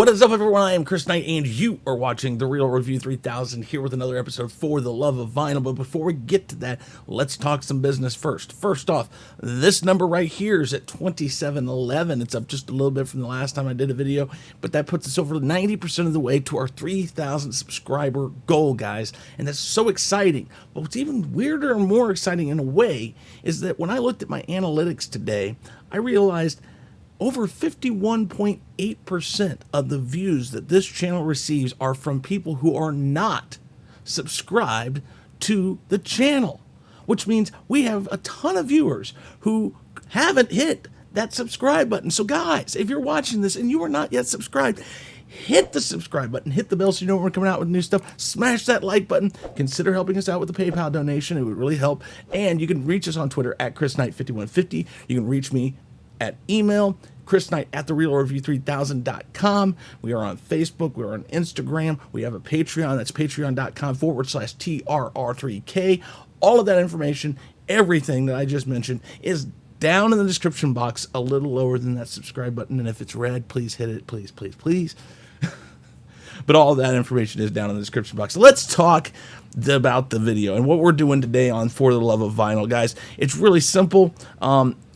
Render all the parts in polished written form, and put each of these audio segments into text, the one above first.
What is up, everyone? I am Chris Knight, and you are watching The Real Review 3000 here with another episode for the love of vinyl. But before we get to that, let's talk some business first. First off, this number right here is at 2711. It's up just a little bit from the last time I did a video, but that puts us over 90% of the way to our 3,000 subscriber goal, guys. And that's so exciting. But what's even weirder and more exciting in a way is that when I looked at my analytics today, I realized over 51.8% of the views that this channel receives are from people who are not subscribed to the channel, which means we have a ton of viewers who haven't hit that subscribe button. So guys, if you're watching this and you are not yet subscribed, hit the subscribe button, hit the bell so you know when we're coming out with new stuff, smash that like button, consider helping us out with a PayPal donation. It would really help. And you can reach us on Twitter at chrisknight5150. You can reach me at email, chrisknight at therealreview3000.com. We are on Facebook. We're on Instagram. We have a Patreon. That's patreon.com/TRR3K. All of that information, everything that I just mentioned, is down in the description box, a little lower than that subscribe button. And if it's red, please hit it. Please, please, please. But all of that information is down in the description box. So let's talk about the video and what we're doing today on For the Love of Vinyl, guys. It's really simple.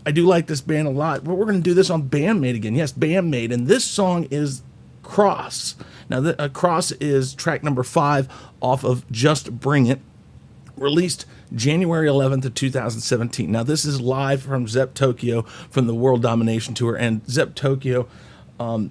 I do like this band a lot, but we're going to do this on Band-Maid again. Yes, Band-Maid, and this song is Cross. Now, Cross is track number 5 off of Just Bring It, released January 11th of 2017. Now, this is live from Zepp Tokyo from the World Domination Tour, and Zepp Tokyo,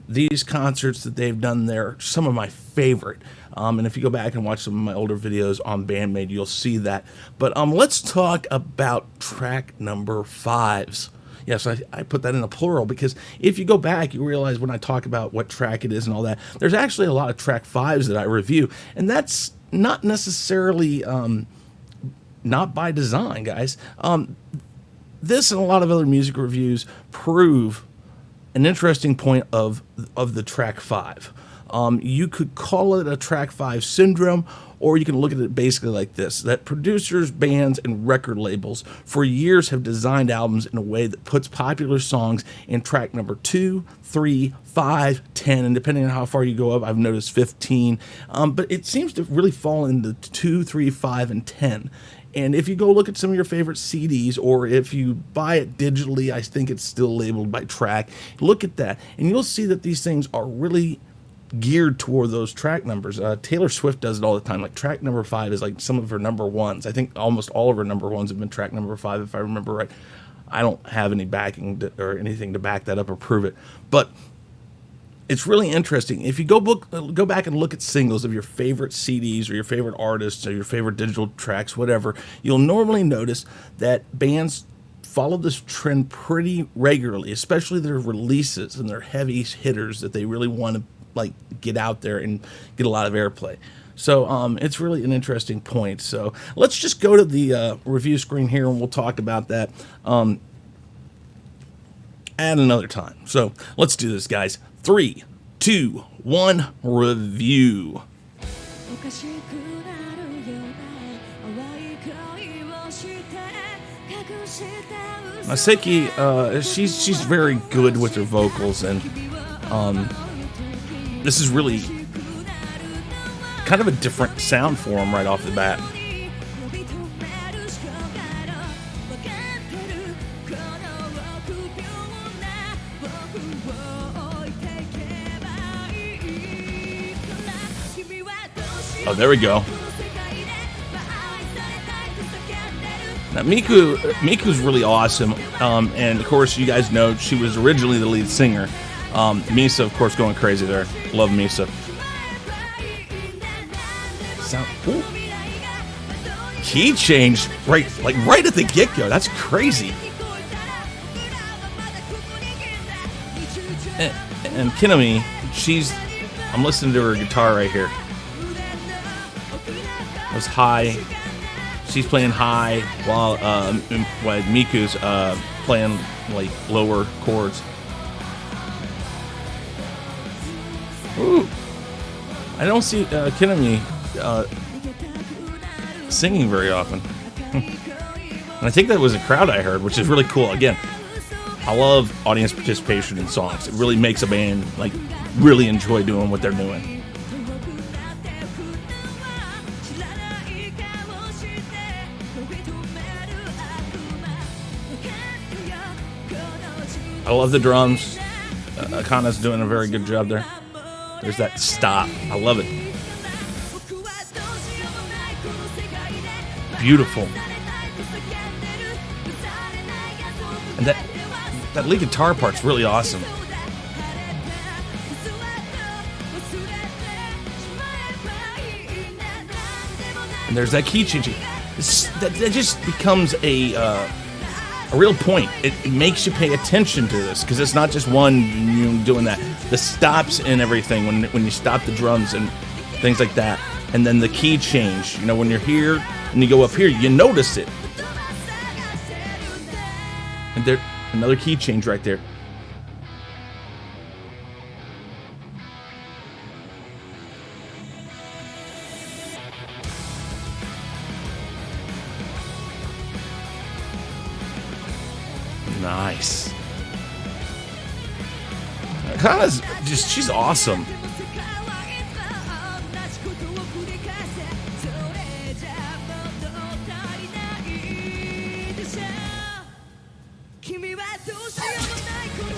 these concerts that they've done there are some of my favorite. And if you go back and watch some of my older videos on Band-Maid, you'll see that. But let's talk about track number 5s. Yes, I put that in a plural because if you go back, you realize when I talk about what track it is and all that, there's actually a lot of track 5s that I review. And that's not necessarily not by design, guys. This and a lot of other music reviews prove an interesting point of the track 5. You could call it a track 5 syndrome, or you can look at it basically like this, that producers, bands, and record labels for years have designed albums in a way that puts popular songs in track number 2, 3, 5, 10, and depending on how far you go up, I've noticed 15, but it seems to really fall into 2, 3, 5, and 10. And if you go look at some of your favorite CDs, or if you buy it digitally, I think it's still labeled by track, look at that, and you'll see that these things are really geared toward those track numbers. Taylor Swift does it all the time. Like track number 5 is like some of her number ones. I think almost all of her number ones have been track number 5, if I remember right. I don't have any backing or anything to back that up or prove it, but it's really interesting. If you go back and look at singles of your favorite CDs or your favorite artists or your favorite digital tracks, whatever, you'll normally notice that bands follow this trend pretty regularly, especially their releases and their heavy hitters that they really want to like get out there and get a lot of airplay. So it's really an interesting point. So let's just go to the review screen here and we'll talk about that at another time. So let's do this, guys. 3, 2, 1, review. Maseki, she's very good with her vocals, and this is really kind of a different sound for him right off the bat. Oh, there we go. Now, Miku's really awesome, and of course, you guys know she was originally the lead singer. Misa, of course, going crazy there. Love Misa. Ooh. Key change right at the get-go. That's crazy. And Kinami, I'm listening to her guitar right here. It was high. She's playing high while Miku's playing like lower chords. Ooh. I don't see Kinami singing very often. And I think that was a crowd I heard, which is really cool. Again, I love audience participation in songs. It really makes a band like really enjoy doing what they're doing. I love the drums. Akana's doing a very good job there. There's that stop. I love it. Beautiful. And that lead guitar part's really awesome. And there's that key changing. That just becomes a real point. It makes you pay attention to this, because it's not just one you doing that. The stops and everything, when you stop the drums and things like that, and then the key change. You know, when you're here and you go up here, you notice it. And there, another key change right there. Nice. Kana's just, she's awesome.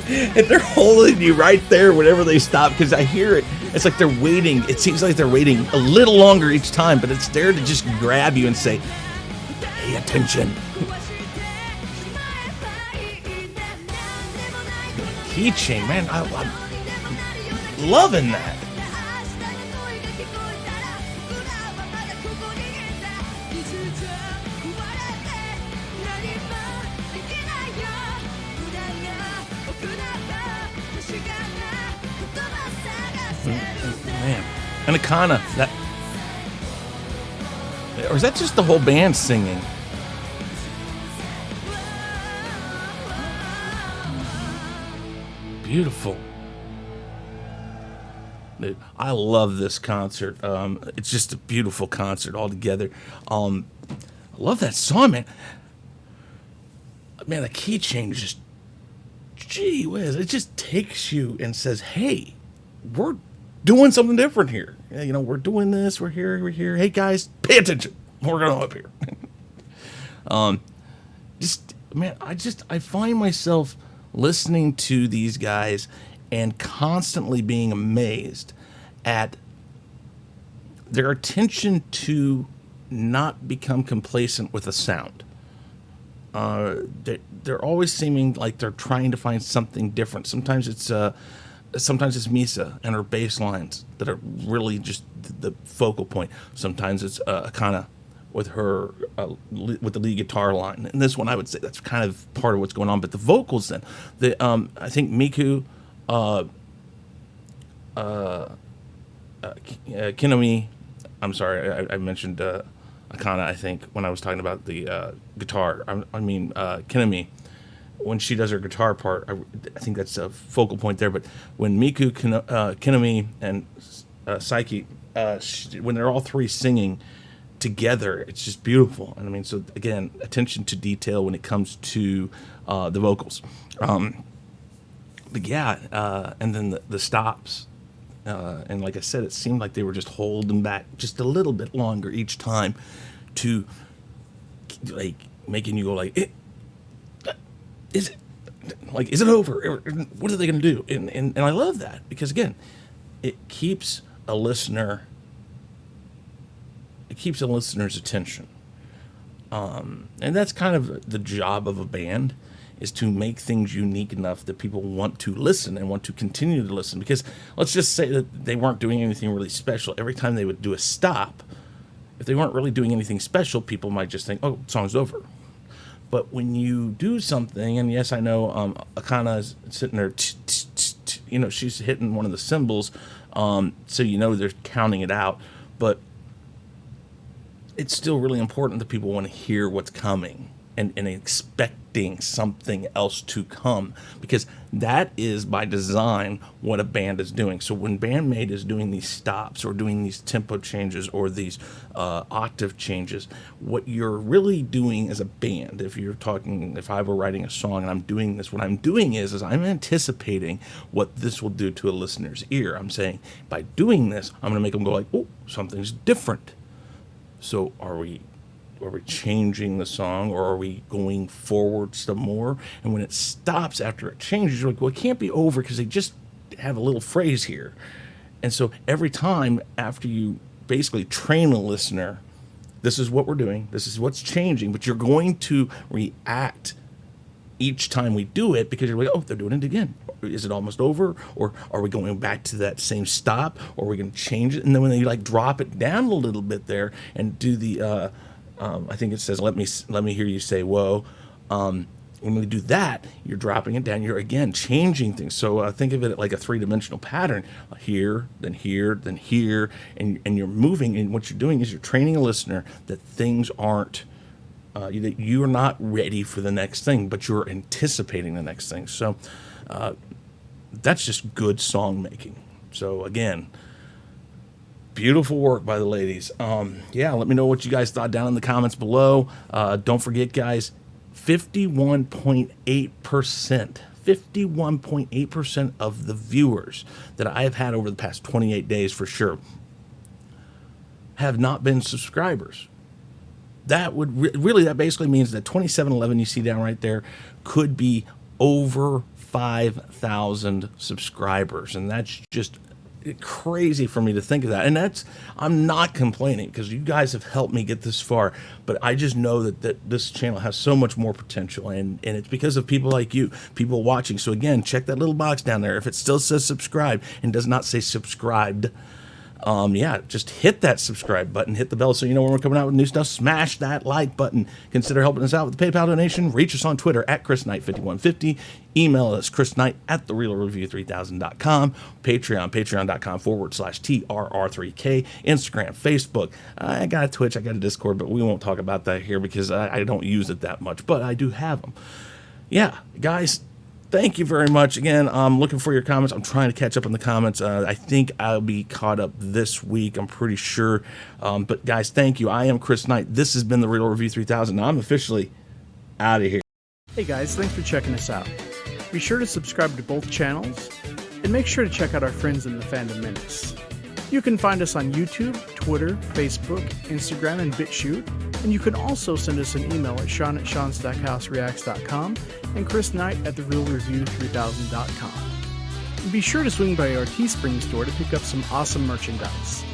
And they're holding you right there whenever they stop, because I hear it. It's like they're waiting. It seems like they're waiting a little longer each time, but it's there to just grab you and say, pay attention. Keychain, man, I'm loving that. Man, and Akana, that, or is that just the whole band singing? Beautiful. Dude, I love this concert. It's just a beautiful concert altogether. I love that song, man. Man, the key change just, gee whiz, it just takes you and says, hey, we're doing something different here. You know, we're doing this, we're here. Hey guys, pay attention. We're going up here. Just, man, I find myself listening to these guys and constantly being amazed at their attention to not become complacent with a sound. They're always seeming like they're trying to find something different. Sometimes it's Misa and her bass lines that are really just the focal point. Sometimes it's Akana with her with the lead guitar line. And this one, I would say that's kind of part of what's going on. But the vocals, then, I think Miku, Kinomi. I'm sorry, I mentioned Akana, I think, when I was talking about the guitar. Kinomi, when she does her guitar part, I think that's a focal point there. But when Miku, Kinomi, and Saiki, when they're all three singing together, it's just beautiful. And I mean, so again, attention to detail when it comes to the vocals. But yeah, and then the stops. And like I said, it seemed like they were just holding back just a little bit longer each time to, like, making you go like, is it over? What are they going to do? And I love that, because again, it keeps a listener's attention. And that's kind of the job of a band, is to make things unique enough that people want to listen and want to continue to listen. Because let's just say that they weren't doing anything really special. Every time they would do a stop, if they weren't really doing anything special, people might just think, oh, song's over. But when you do something, and yes, I know Akana is sitting there, she's hitting one of the cymbals, so they're counting it out. But it's still really important that people want to hear what's coming. and expecting something else to come, because that is by design what a band is doing. So when Band-Maid is doing these stops or doing these tempo changes or these octave changes, what you're really doing as a band, if I were writing a song and I'm doing this, what I'm doing is I'm anticipating what this will do to a listener's ear. I'm saying, by doing this, I'm going to make them go like, oh, something's different. So are we changing the song, or are we going forward some more? And when it stops after it changes, you're like, well, it can't be over because they just have a little phrase here. And so every time after you basically train a listener, this is what we're doing, this is what's changing, but you're going to react each time we do it, because you're like, oh, they're doing it again. Is it almost over? Or are we going back to that same stop? Or are we going to change it? And then when you like drop it down a little bit there and do the I think it says, let me hear you say, whoa. When we do that, you're dropping it down. You're, again, changing things. So think of it like a three-dimensional pattern. Here, then here, then here. And you're moving. And what you're doing is you're training a listener that things aren't, that you're not ready for the next thing, but you're anticipating the next thing. So that's just good song making. So, again, beautiful work by the ladies. Yeah, let me know what you guys thought down in the comments below. Don't forget, guys, 51.8% of the viewers that I have had over the past 28 days for sure have not been subscribers. That would really, that basically means that 2711 you see down right there could be over 5,000 subscribers, and that's just crazy for me to think of that. And I'm not complaining, because you guys have helped me get this far, but I just know that this channel has so much more potential, and it's because of people like you, people watching. So again, check that little box down there. If it still says subscribe and does not say subscribed, yeah, just hit that subscribe button, hit the bell so you know when we're coming out with new stuff. Smash that like button. Consider helping us out with a PayPal donation. Reach us on Twitter at chrisknight5150. Email us chrisknight@therealreview3000.com. patreon.com/TRR3K. Instagram, Facebook. I got a Twitch, I got a Discord, but we won't talk about that here because I don't use it that much, but I do have them. Yeah, guys, thank you very much. Again, I'm looking for your comments. I'm trying to catch up on the comments. I think I'll be caught up this week, I'm pretty sure. But guys, thank you. I am Chris Knight. This has been The Real Review 3000. I'm officially out of here. Hey guys, thanks for checking us out. Be sure to subscribe to both channels, and make sure to check out our friends in the Fandom Minutes. You can find us on YouTube, Twitter, Facebook, Instagram, and BitChute, and you can also send us an email at sean@seanstackhousereacts.com and chrisknight@therealreview3000.com. And be sure to swing by our Teespring store to pick up some awesome merchandise.